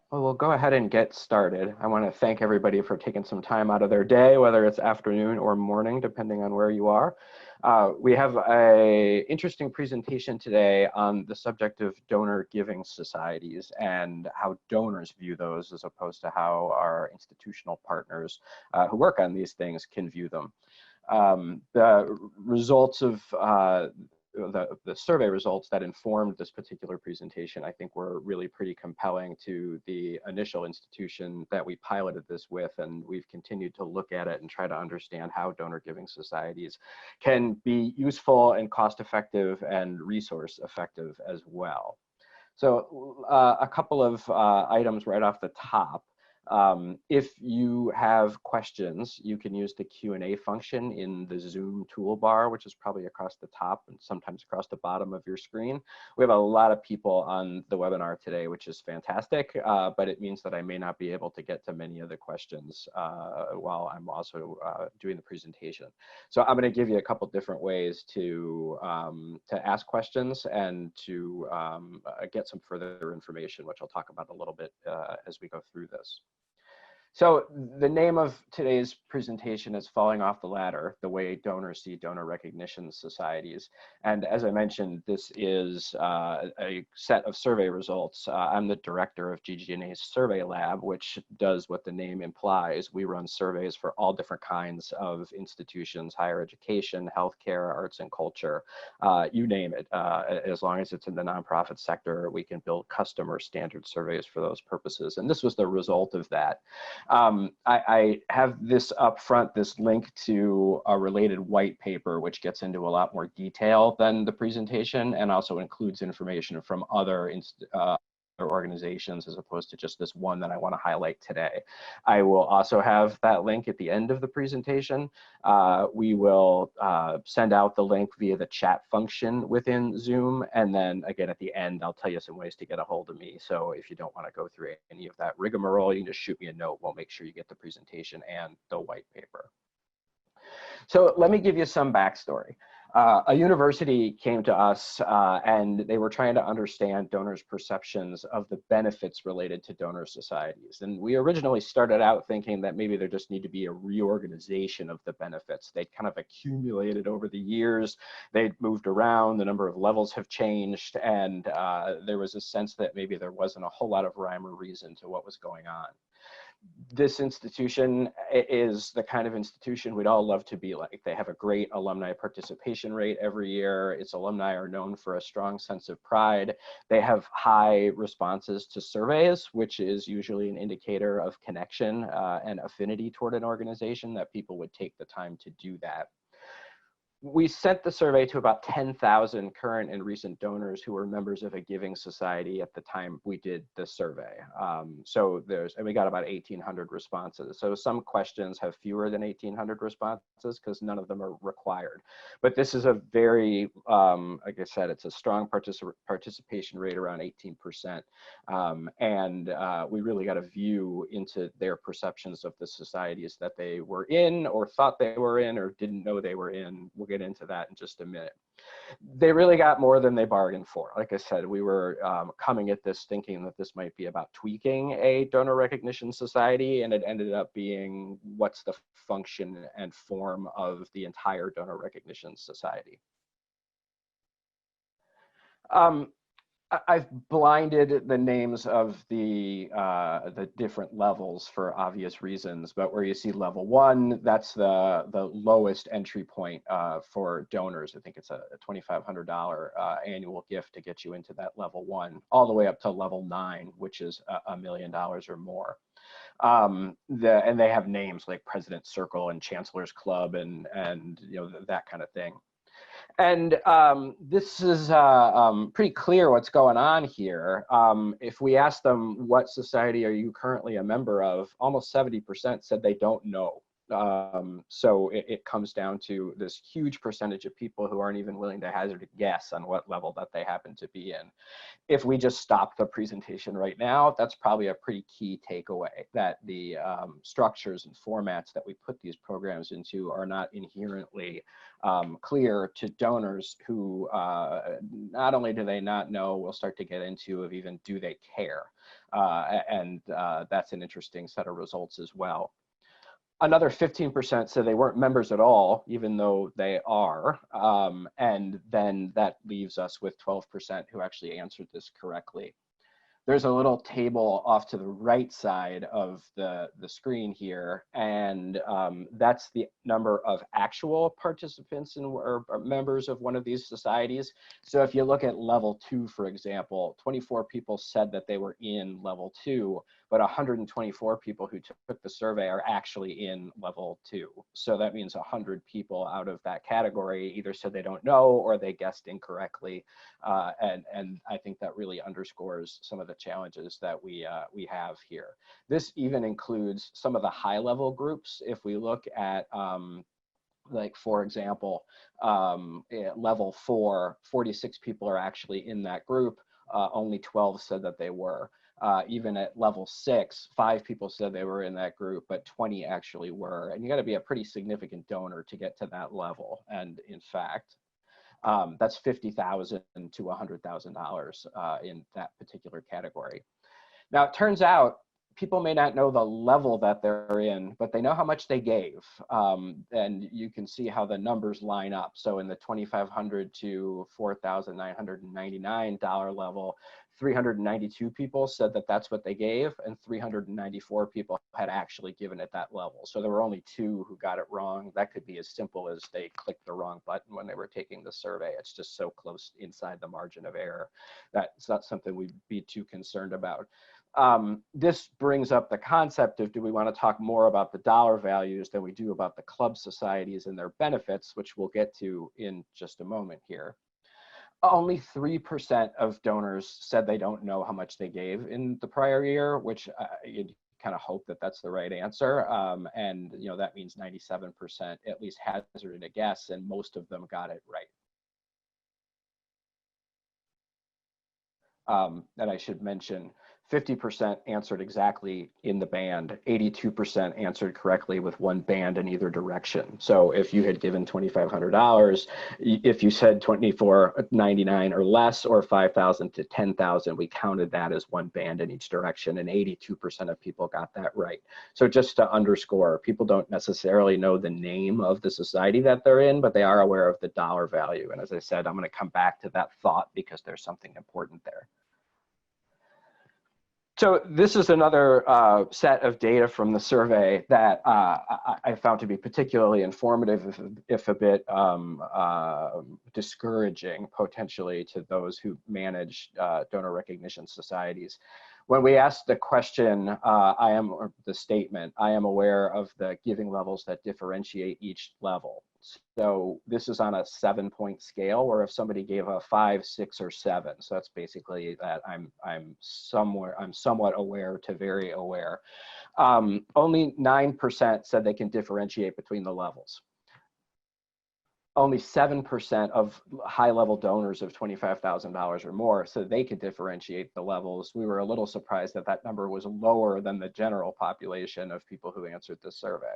Well, we'll go ahead and get started. I want to thank everybody for taking some time out of their day, whether it's afternoon or morning, depending on where you are. We have an interesting presentation today on the subject of donor giving societies and how donors view those as opposed to how our institutional partners who work on these things can view them. The results of the survey results that informed this particular presentation, I think, were really pretty compelling to the initial institution that we piloted this with, and we've continued to look at it and try to understand how donor giving societies can be useful and cost effective and resource effective as well. So a couple of items right off the top. If you have questions, you can use the Q&A function in the Zoom toolbar, which is probably across the top and sometimes across the bottom of your screen. We have a lot of people on the webinar today, which is fantastic, but it means that I may not be able to get to many of the questions while I'm also doing the presentation. So I'm going to give you a couple different ways to ask questions and to get some further information, which I'll talk about a little bit as we go through this. So the name of today's presentation is Falling Off the Ladder, the way donors see donor recognition societies. And as I mentioned, this is a set of survey results. I'm the director of GGNA's Survey Lab, which does what the name implies. We run surveys for all different kinds of institutions, higher education, healthcare, arts and culture, you name it. As long as it's in the nonprofit sector, we can build customer standard surveys for those purposes. And this was the result of that. I have this up front, this link to a related white paper, which gets into a lot more detail than the presentation and also includes information from other organizations as opposed to just this one that I want to highlight today. I will also have that link at the end of the presentation. We will send out the link via the chat function within Zoom. And then again, at the end, I'll tell you some ways to get a hold of me. So if you don't want to go through any of that rigmarole, you can just shoot me a note. We'll make sure you get the presentation and the white paper. So let me give you some backstory. A university came to us and they were trying to understand donors' perceptions of the benefits related to donor societies. And we originally started out thinking that maybe there just need to be a reorganization of the benefits. They kind of accumulated over the years. They'd moved around, the number of levels have changed, and there was a sense that maybe there wasn't a whole lot of rhyme or reason to what was going on. This institution is the kind of institution we'd all love to be like. They have a great alumni participation rate every year. Its alumni are known for a strong sense of pride. They have high responses to surveys, which is usually an indicator of connection and affinity toward an organization, that people would take the time to do that. We sent the survey to about 10,000 current and recent donors who were members of a giving society at the time we did the survey. And we got about 1,800 responses. So some questions have fewer than 1,800 responses because none of them are required. But this is a very, like I said, it's a strong participation rate, around 18%. We really got a view into their perceptions of the societies that they were in or thought they were in or didn't know they were in. We'll get into that in just a minute. They really got more than they bargained for. Like I said, we were coming at this thinking that this might be about tweaking a donor recognition society, and it ended up being what's the function and form of the entire donor recognition society. I've blinded the names of the different levels for obvious reasons, but where you see level 1, that's the lowest entry point for donors. I think it's a $2,500 annual gift to get you into that level 1, all the way up to level 9, which is $1 million or more. And they have names like President's Circle and Chancellor's Club and that kind of thing. And this is pretty clear what's going on here. If we ask them, what society are you currently a member of, almost 70% said they don't know. So it comes down to this huge percentage of people who aren't even willing to hazard a guess on what level that they happen to be in. If we just stop the presentation right now, that's probably a pretty key takeaway, that the structures and formats that we put these programs into are not inherently clear to donors who not only do they not know, we'll start to get into of even do they care. and that's an interesting set of results as well. Another 15% said they weren't members at all, even though they are. And then that leaves us with 12% who actually answered this correctly. There's a little table off to the right side of the screen here, and that's the number of actual participants or members of one of these societies. So if you look at level 2, for example, 24 people said that they were in level 2, but 124 people who took the survey are actually in level 2. So that means 100 people out of that category either said they don't know or they guessed incorrectly. And I think that really underscores some of the challenges that we have here. This even includes some of the high level groups. If we look at like, for example, at level 4, 46 people are actually in that group. Only 12 said that they were. Even at level 6, 5 people said they were in that group, but 20 actually were. And you got to be a pretty significant donor to get to that level. And in fact, that's $50,000 to $100,000 in that particular category. Now, it turns out people may not know the level that they're in, but they know how much they gave. And you can see how the numbers line up. So in the $2,500 to $4,999 level, 392 people said that that's what they gave, and 394 people had actually given at that level. So there were only 2 who got it wrong. That could be as simple as they clicked the wrong button when they were taking the survey. It's just so close inside the margin of error. That's not something we'd be too concerned about. This brings up the concept of, do we want to talk more about the dollar values than we do about the club societies and their benefits, which we'll get to in just a moment here. Only 3% of donors said they don't know how much they gave in the prior year, which you'd kind of hope that that's the right answer. And you know, that means 97% at least hazarded a guess, and most of them got it right. And I should mention, 50% answered exactly in the band, 82% answered correctly with one band in either direction. So if you had given $2,500, if you said $2,499 or less, or $5,000 to $10,000, we counted that as one band in each direction, and 82% of people got that right. So just to underscore, people don't necessarily know the name of the society that they're in, but they are aware of the dollar value. And as I said, I'm going to come back to that thought because there's something important there. So this is another set of data from the survey that I found to be particularly informative, if a bit discouraging potentially to those who manage donor recognition societies. When we asked the question, or the statement, I am aware of the giving levels that differentiate each level. So this is on a 7-point scale, where if somebody gave a 5, 6, or 7, so that's basically that I'm somewhat aware to very aware. Only 9% said they can differentiate between the levels. Only 7% of high-level donors of $25,000 or more said they could differentiate the levels. We were a little surprised that that number was lower than the general population of people who answered this survey.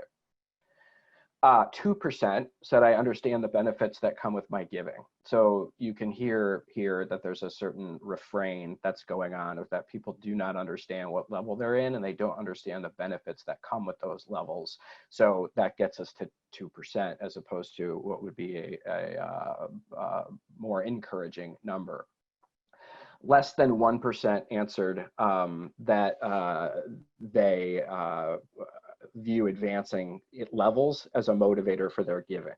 2% said, I understand the benefits that come with my giving. So you can hear here that there's a certain refrain that's going on of that people do not understand what level they're in, and they don't understand the benefits that come with those levels. So that gets us to 2% as opposed to what would be a more encouraging number. Less than 1% answered that they view advancing levels as a motivator for their giving.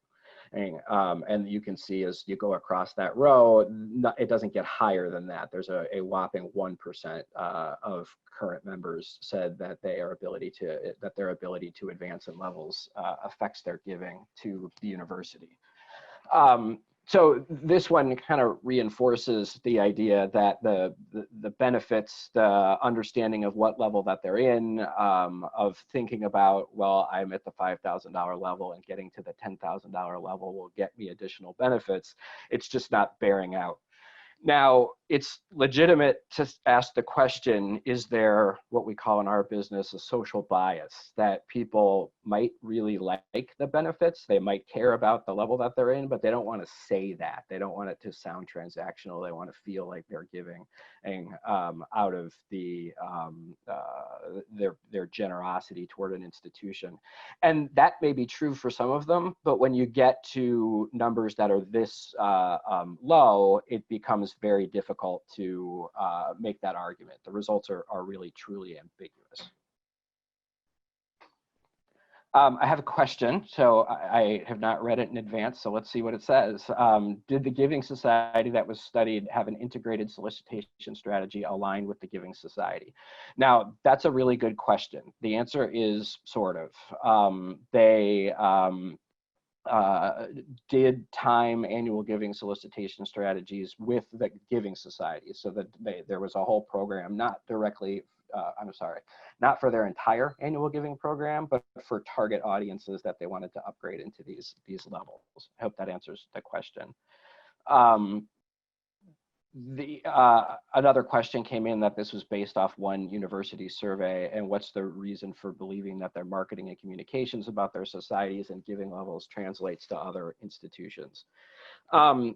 And you can see as you go across that row, it doesn't get higher than that. There's a whopping 1% of current members said that their ability to advance in levels affects their giving to the university. So this one kind of reinforces the idea that the benefits, the understanding of what level that they're in, of thinking about, well, I'm at the $5,000 level and getting to the $10,000 level will get me additional benefits. It's just not bearing out. Now, it's legitimate to ask the question, is there what we call in our business a social bias, that people might really like the benefits, they might care about the level that they're in, but they don't want to say that. They don't want it to sound transactional. They want to feel like they're giving out of their generosity toward an institution. And that may be true for some of them, but when you get to numbers that are this low, it becomes very difficult to make that argument. The results are really truly ambiguous. I have a question, so I have not read it in advance, so let's see what it says. Did the Giving Society that was studied have an integrated solicitation strategy aligned with the Giving Society? Now, that's a really good question. The answer is sort of. They did time annual giving solicitation strategies with the Giving Society, so that there was a whole program, not directly, not for their entire annual giving program, but for target audiences that they wanted to upgrade into these levels. I hope that answers the question. Another question came in that this was based off one university survey, and what's the reason for believing that their marketing and communications about their societies and giving levels translates to other institutions?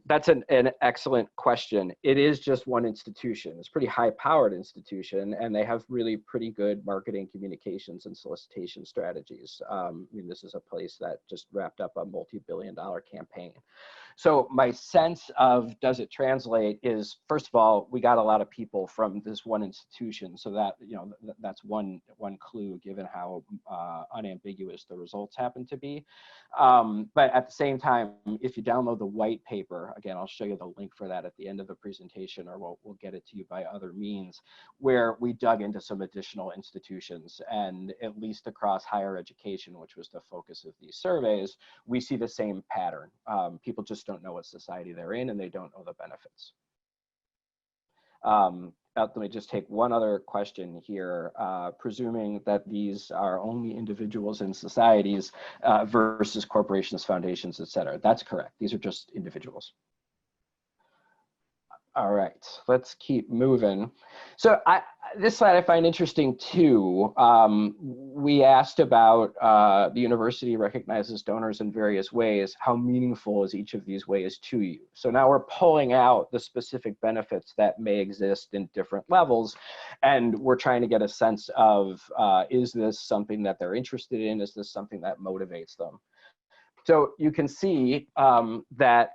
That's an excellent question. It is just one institution. It's a pretty high-powered institution, and they have really pretty good marketing, communications, and solicitation strategies. I mean, this is a place that just wrapped up a multi-billion-dollar campaign. So my sense of does it translate is, first of all, we got a lot of people from this one institution, so that, you know, that's one clue given how unambiguous the results happen to be. But at the same time, if you download the white paper, again, I'll show you the link for that at the end of the presentation, or we'll get it to you by other means, where we dug into some additional institutions, and at least across higher education, which was the focus of these surveys, we see the same pattern. People just don't know what society they're in, and they don't know the benefits. Let me just take one other question here. Presuming that these are only individuals and societies versus corporations, foundations, et cetera. That's correct. These are just individuals. All right, let's keep moving. So this slide I find interesting too. We asked about the university recognizes donors in various ways. How meaningful is each of these ways to you? So now we're pulling out the specific benefits that may exist in different levels, and we're trying to get a sense of, is this something that they're interested in? Is this something that motivates them? So you can see that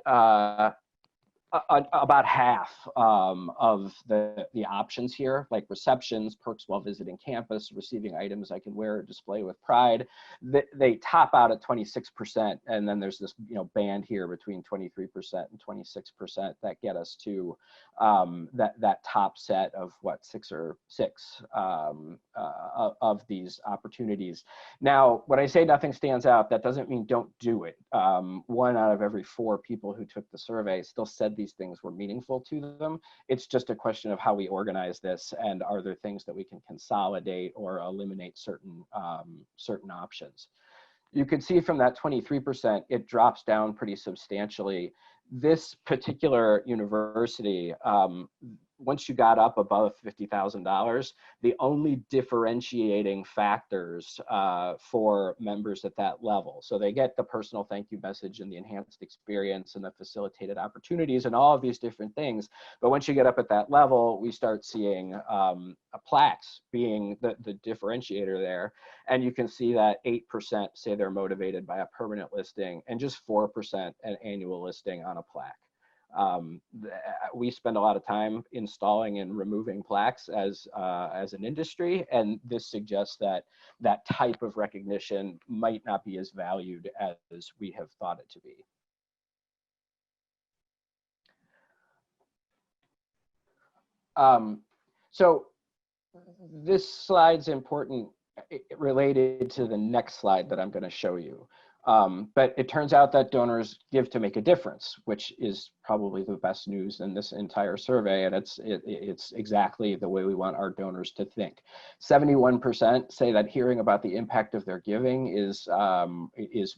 about half of the options here, like receptions, perks while visiting campus, receiving items I can wear or display with pride, they top out at 26%, and then there's this band here between 23% and 26% that get us to that top set of what, six of these opportunities. Now, when I say nothing stands out, that doesn't mean don't do it. 1 out of every 4 people who took the survey still said these things were meaningful to them. It's just a question of how we organize this, and are there things that we can consolidate or eliminate certain options. You can see from that 23%, it drops down pretty substantially. This particular university, once you got up above $50,000, the only differentiating factors for members at that level, so they get the personal thank you message and the enhanced experience and the facilitated opportunities and all of these different things, but once you get up at that level, we start seeing plaques being the differentiator there, and you can see that 8% say they're motivated by a permanent listing and just 4% an annual listing on a plaque. We spend a lot of time installing and removing plaques as an industry, and this suggests that that type of recognition might not be as valued as we have thought it to be. So this slide's important related to the next slide that I'm going to show you. But it turns out that donors give to make a difference, which is probably the best news in this entire survey, and it's exactly the way we want our donors to think. 71% say that hearing about the impact of their giving is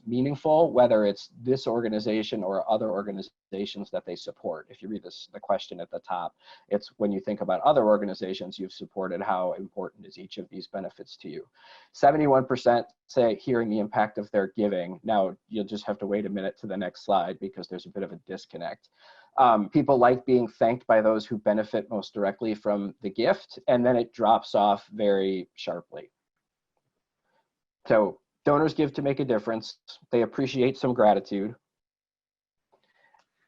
meaningful, whether it's this organization or other organizations that they support. If you read the question at the top, it's when you think about other organizations you've supported, how important is each of these benefits to you? 71% say hearing the impact of their giving. Now, you'll just have to wait a minute to the next slide because there's a bit of a disconnect. People like being thanked by those who benefit most directly from the gift, and then it drops off very sharply. So donors give to make a difference. They appreciate some gratitude.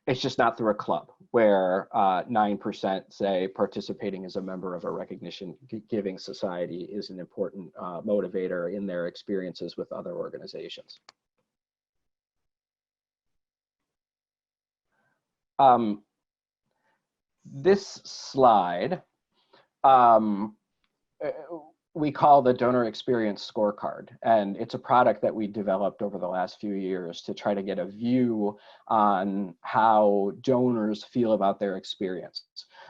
It's just not through a club, where 9% say participating as a member of a recognition giving society is an important motivator in their experiences with other organizations. This slide we call the Donor Experience Scorecard, and it's a product that we developed over the last few years to try to get a view on how donors feel about their experience.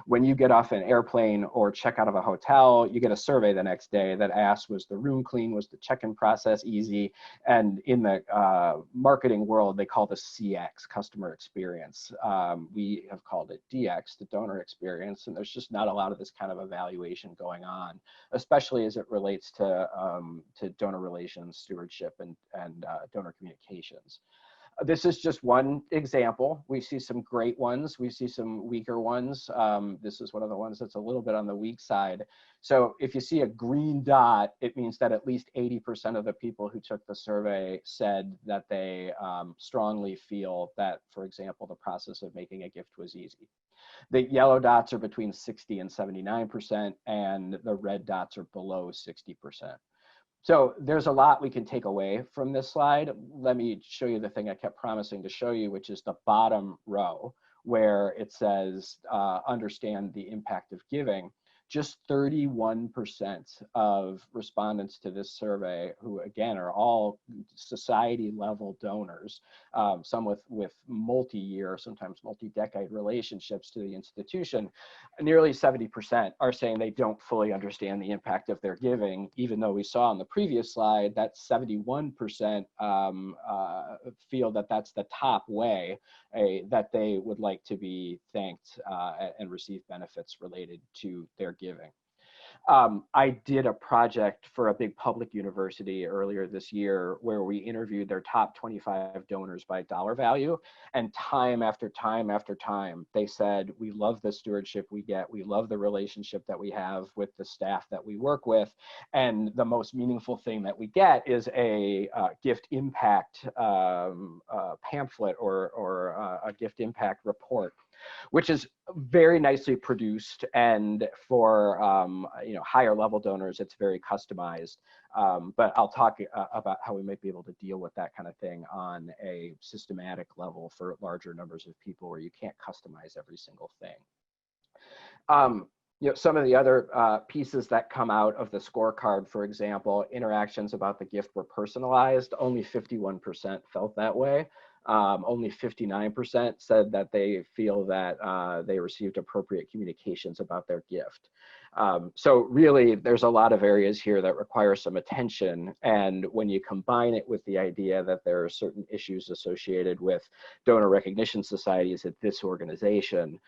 When you get off an airplane or check out of a hotel, you get a survey the next day that asks, was the room clean, was the check-in process easy? And in the marketing world, they call this CX, customer experience. We have called it DX, the donor experience, and there's just not a lot of this kind of evaluation going on, especially as it relates to donor relations, stewardship, and donor communications. This is just one example. We see some great ones. We see some weaker ones. This is one of the ones that's a little bit on the weak side. So if you see a green dot, it means that at least 80% of the people who took the survey said that they strongly feel that, for example, the process of making a gift was easy. The yellow dots are between 60 and 79%, and the red dots are below 60%. So there's a lot we can take away from this slide. Let me show you the thing I kept promising to show you, which is the bottom row, where it says, understand the impact of giving. Just 31% of respondents to this survey, who again are all society level donors, some with multi-year, sometimes multi-decade relationships to the institution, nearly 70% are saying they don't fully understand the impact of their giving, even though we saw on the previous slide that 71% feel that that's the top way that they would like to be thanked and receive benefits related to their giving. I did a project for a big public university earlier this year where we interviewed their top 25 donors by dollar value, and time after time after time, they said, we love the stewardship we get, we love the relationship that we have with the staff that we work with, and the most meaningful thing that we get is a gift impact pamphlet or a gift impact report, which is very nicely produced, and for higher level donors, it's very customized. But I'll talk about how we might be able to deal with that kind of thing on a systematic level for larger numbers of people where you can't customize every single thing. Some of the other pieces that come out of the scorecard, for example, interactions about the gift were personalized. Only 51% felt that way. Only 59% said that they feel that they received appropriate communications about their gift. So really, there's a lot of areas here that require some attention. And when you combine it with the idea that there are certain issues associated with donor recognition societies at this organization,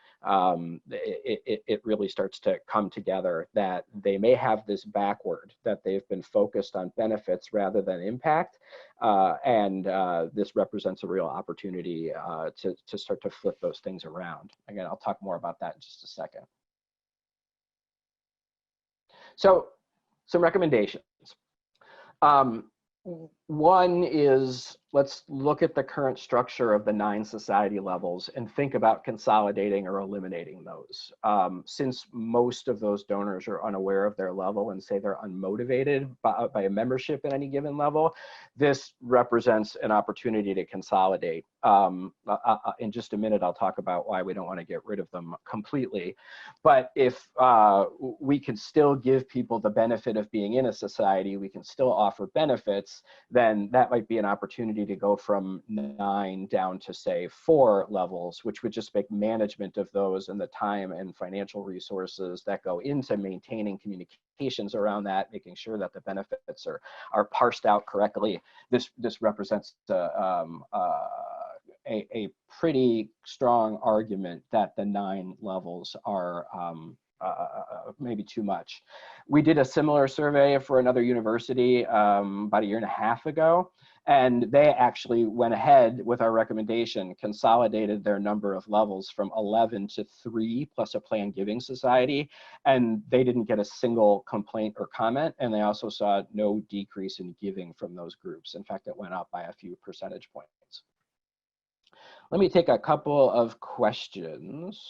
it really starts to come together that they may have this backward, that they've been focused on benefits rather than impact. And this represents a real opportunity to start to flip those things around. Again, I'll talk more about that in just a second. So some recommendations. One is, let's look at the current structure of the 9 society levels and think about consolidating or eliminating those. Since most of those donors are unaware of their level and say they're unmotivated by a membership at any given level, this represents an opportunity to consolidate. In just a minute, I'll talk about why we don't want to get rid of them completely. But if we can still give people the benefit of being in a society, we can still offer benefits, then that might be an opportunity to go from 9 down to, say, 4 levels, which would just make management of those and the time and financial resources that go into maintaining communications around that, making sure that the benefits are parsed out correctly. This represents a pretty strong argument that the 9 levels are maybe too much. We did a similar survey for another university about 1.5 years ago, and they actually went ahead with our recommendation, consolidated their number of levels from 11 to 3 plus a planned giving society, and they didn't get a single complaint or comment, and they also saw no decrease in giving from those groups. In fact, it went up by a few percentage points. Let me take a couple of questions.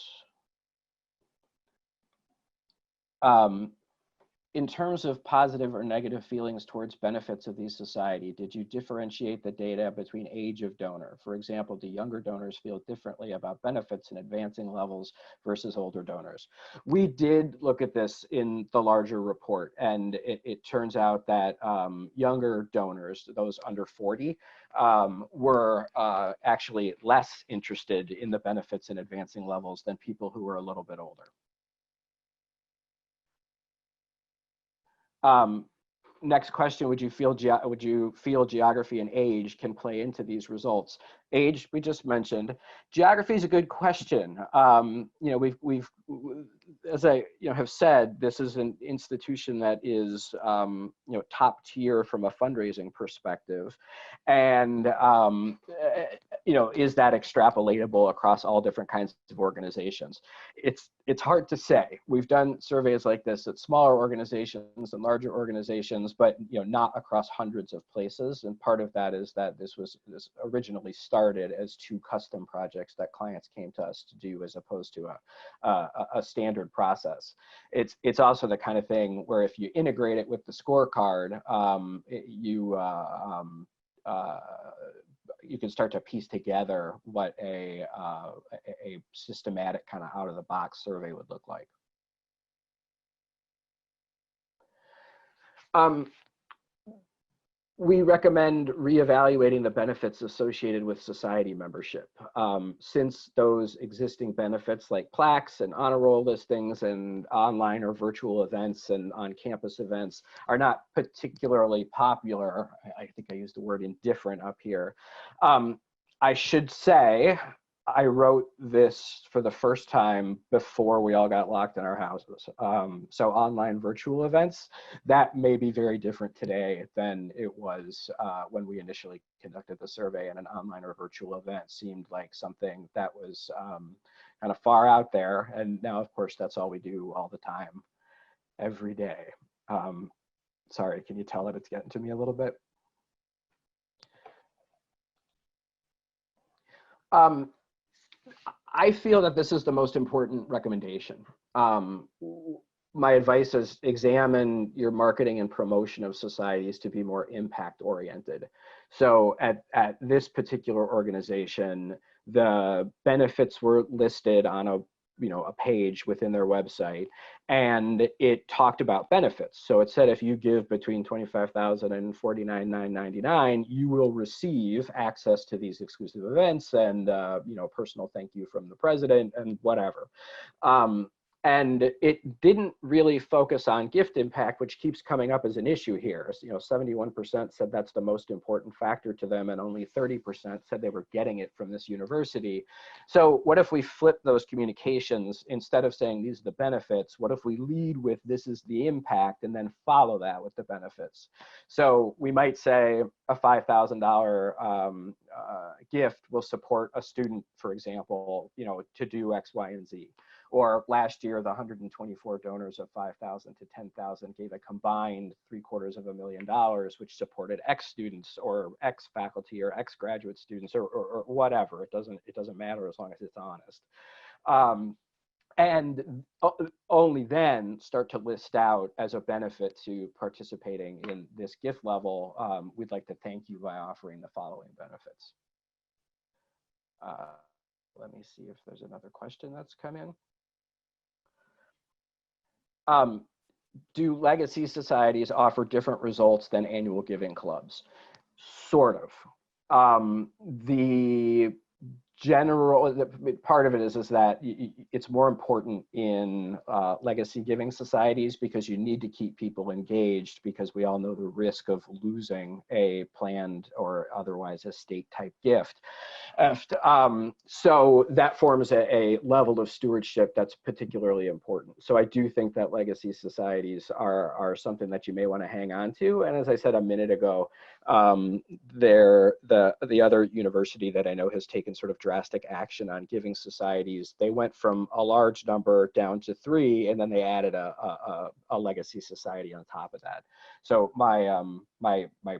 In terms of positive or negative feelings towards benefits of these society, did you differentiate the data between age of donor? For example, do younger donors feel differently about benefits in advancing levels versus older donors? We did look at this in the larger report, and it turns out that younger donors, those under 40, were actually less interested in the benefits in advancing levels than people who were a little bit older. Next question, would you feel geography and age can play into these results? Age, we just mentioned. Geography is a good question. We've as I have said, this is an institution that is top tier from a fundraising perspective, and is that extrapolatable across all different kinds of organizations? It's hard to say. We've done surveys like this at smaller organizations and larger organizations, but not across hundreds of places. And part of that is that this originally started as 2 custom projects that clients came to us to do, as opposed to a standard process. It's also the kind of thing where if you integrate it with the scorecard, you can start to piece together what a systematic kind of out-of-the-box survey would look like. We recommend reevaluating the benefits associated with society membership. Since those existing benefits like plaques and honor roll listings and online or virtual events and on-campus events are not particularly popular, I think I used the word indifferent up here. I should say, I wrote this for the first time before we all got locked in our houses. So online virtual events, that may be very different today than it was when we initially conducted the survey, and an online or virtual event seemed like something that was kind of far out there. And now, of course, that's all we do all the time, every day. Sorry, can you tell that it's getting to me a little bit? I feel that this is the most important recommendation. My advice is examine your marketing and promotion of societies to be more impact oriented. So at this particular organization, the benefits were listed on a page within their website, and it talked about benefits. So it said if you give between $25,000 and $49,999, you will receive access to these exclusive events and personal thank you from the president and whatever. And it didn't really focus on gift impact, which keeps coming up as an issue here. 71% said that's the most important factor to them, and only 30% said they were getting it from this university. So what if we flip those communications? Instead of saying these are the benefits, what if we lead with this is the impact and then follow that with the benefits? So we might say a $5,000 gift will support a student, for example, to do X, Y, and Z. Or last year, the 124 donors of 5,000 to 10,000 gave a combined $750,000, which supported X students or X faculty or X graduate students or whatever. It doesn't matter as long as it's honest. And only then start to list out as a benefit to participating in this gift level, we'd like to thank you by offering the following benefits. Let me see if there's another question that's come in. Do legacy societies offer different results than annual giving clubs? Sort of. The part of it is that it's more important in legacy giving societies because you need to keep people engaged, because we all know the risk of losing a planned or otherwise estate type gift. So that forms a level of stewardship that's particularly important. So I do think that legacy societies are something that you may want to hang on to. And as I said a minute ago, the other university that I know has taken sort of drastic action on giving societies, they went from a large number down to 3, and then they added a legacy society on top of that. So my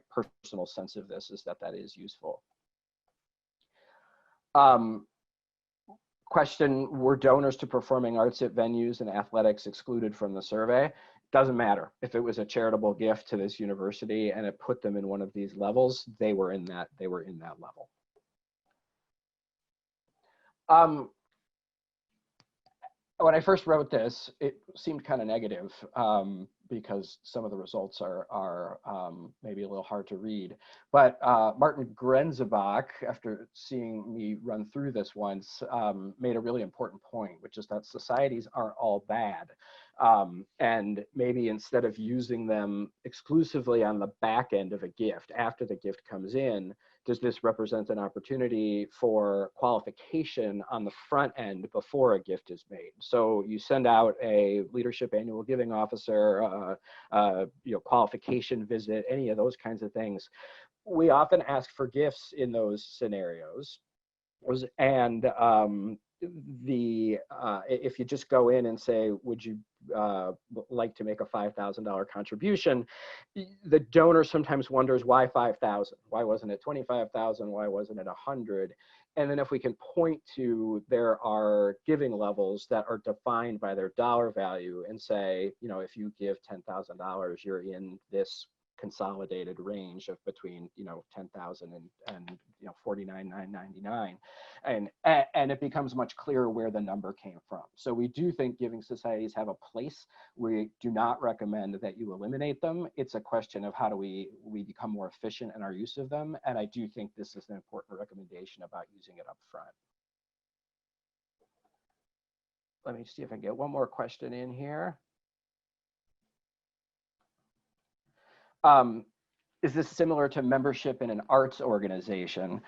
personal sense of this is that is useful. Question, were donors to performing arts at venues and athletics excluded from the survey? Doesn't matter. If it was a charitable gift to this university and it put them in one of these levels, they were in that level. When I first wrote this, it seemed kind of negative because some of the results are maybe a little hard to read. But Martin Grenzebach, after seeing me run through this once, made a really important point, which is that societies aren't all bad. And maybe instead of using them exclusively on the back end of a gift, after the gift comes in, does this represent an opportunity for qualification on the front end before a gift is made? So you send out a leadership annual giving officer, qualification visit, any of those kinds of things. We often ask for gifts in those scenarios. And if you just go in and say, would you like to make a $5,000 contribution, the donor sometimes wonders, why 5,000? Why wasn't it 25,000? Why wasn't it 100? And then if we can point to, there are giving levels that are defined by their dollar value and say, if you give $10,000, you're in this consolidated range of between 10,000 and 49,999, and it becomes much clearer where the number came from. So we do think giving societies have a place. We do not recommend that you eliminate them. It's a question of how do we become more efficient in our use of them, and I do think this is an important recommendation about using it up front. Let me see if I can get one more question in here. Is this similar to membership in an arts organization?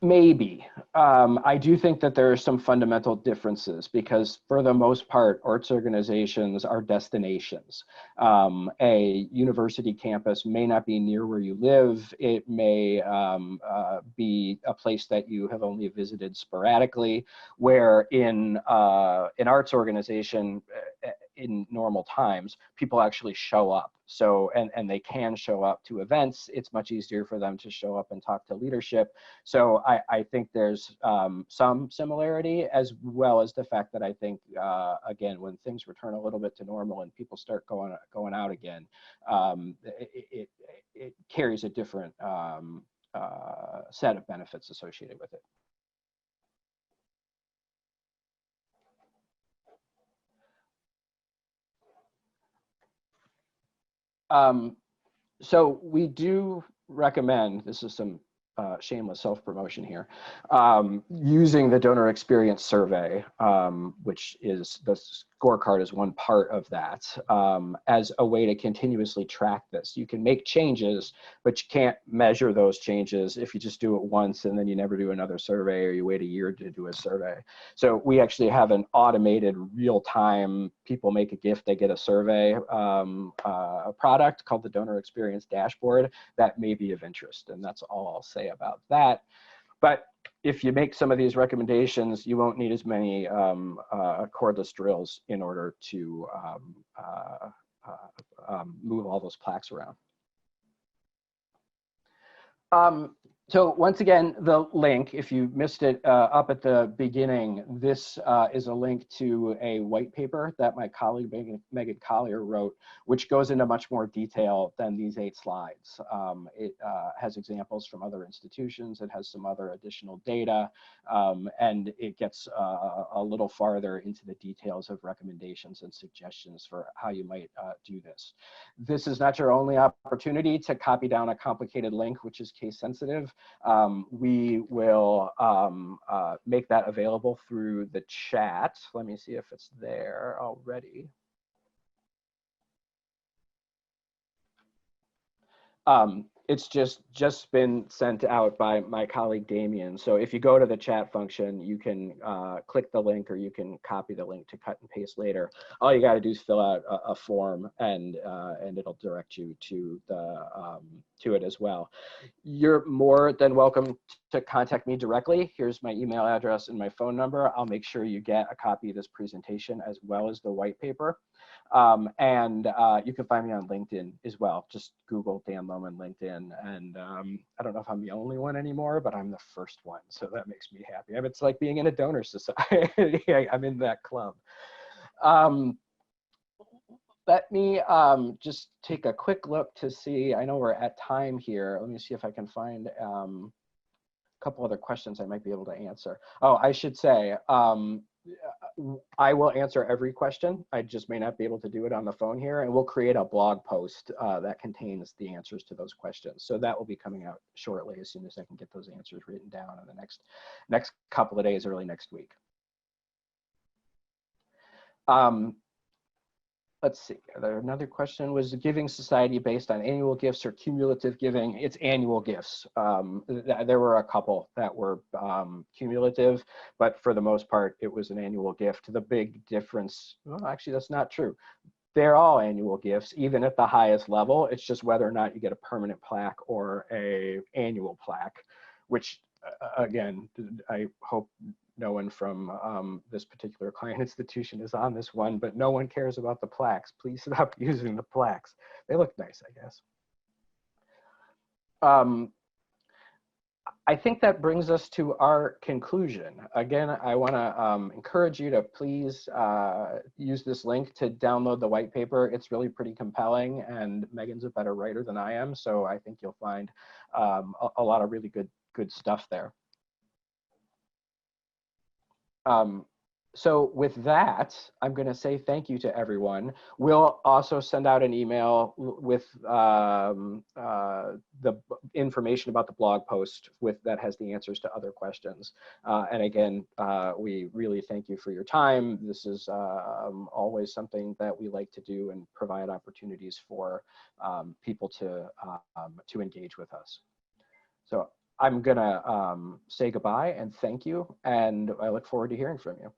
Maybe. I do think that there are some fundamental differences because for the most part, arts organizations are destinations. A university campus may not be near where you live. It may be a place that you have only visited sporadically, where in an arts organization, in normal times, people actually show up. So, and they can show up to events. It's much easier for them to show up and talk to leadership. So I think there's some similarity, as well as the fact that I think, again, when things return a little bit to normal and people start going out again, it carries a different set of benefits associated with it. So we do recommend, this is some shameless self-promotion here, using the donor experience survey, which is the scorecard is one part of that, as a way to continuously track this. You can make changes, but you can't measure those changes if you just do it once and then you never do another survey, or you wait a year to do a survey. So we actually have an automated real-time, people make a gift, they get a survey, a product called the Donor Experience Dashboard that may be of interest, and that's all I'll say about that. But if you make some of these recommendations, you won't need as many cordless drills in order to move all those plaques around. So once again, the link, if you missed it up at the beginning, this is a link to a white paper that my colleague Megan Collier wrote, which goes into much more detail than these 8 slides. It has examples from other institutions, it has some other additional data, and it gets a little farther into the details of recommendations and suggestions for how you might do this. This is not your only opportunity to copy down a complicated link, which is case sensitive. We will make that available through the chat. Let me see if it's there already. It's just been sent out by my colleague Damien. So if you go to the chat function, you can click the link, or you can copy the link to cut and paste later. All you got to do is fill out a form, and it'll direct you to the to it as well. You're more than welcome to contact me directly. Here's my email address and my phone number. I'll make sure you get a copy of this presentation as well as the white paper. You can find me on LinkedIn as well. Just Google Dan Lohman LinkedIn. And I don't know if I'm the only one anymore, but I'm the first one. So that makes me happy. I mean, it's like being in a donor society. I'm in that club. Let me just take a quick look to see. I know we're at time here. Let me see if I can find a couple other questions I might be able to answer. Oh, I should say, I will answer every question. I just may not be able to do it on the phone here, and we'll create a blog post that contains the answers to those questions. So that will be coming out shortly, as soon as I can get those answers written down in the next couple of days, early next week. Let's see, another question was giving society based on annual gifts or cumulative giving. It's annual gifts. There were a couple that were cumulative, but for the most part, it was an annual gift. The big difference, well, actually, that's not true. They're all annual gifts, even at the highest level. It's just whether or not you get a permanent plaque or a annual plaque, which again, I hope no one from this particular client institution is on this one, but no one cares about the plaques. Please stop using the plaques. They look nice, I guess. I think that brings us to our conclusion. Again, I want to encourage you to please use this link to download the white paper. It's really pretty compelling, and Megan's a better writer than I am, so I think you'll find a lot of really good stuff there. So with that, I'm going to say thank you to everyone. We'll also send out an email with the information about the blog post that has the answers to other questions. And again, we really thank you for your time. This is always something that we like to do and provide opportunities for people to engage with us. So I'm gonna say goodbye and thank you, and I look forward to hearing from you.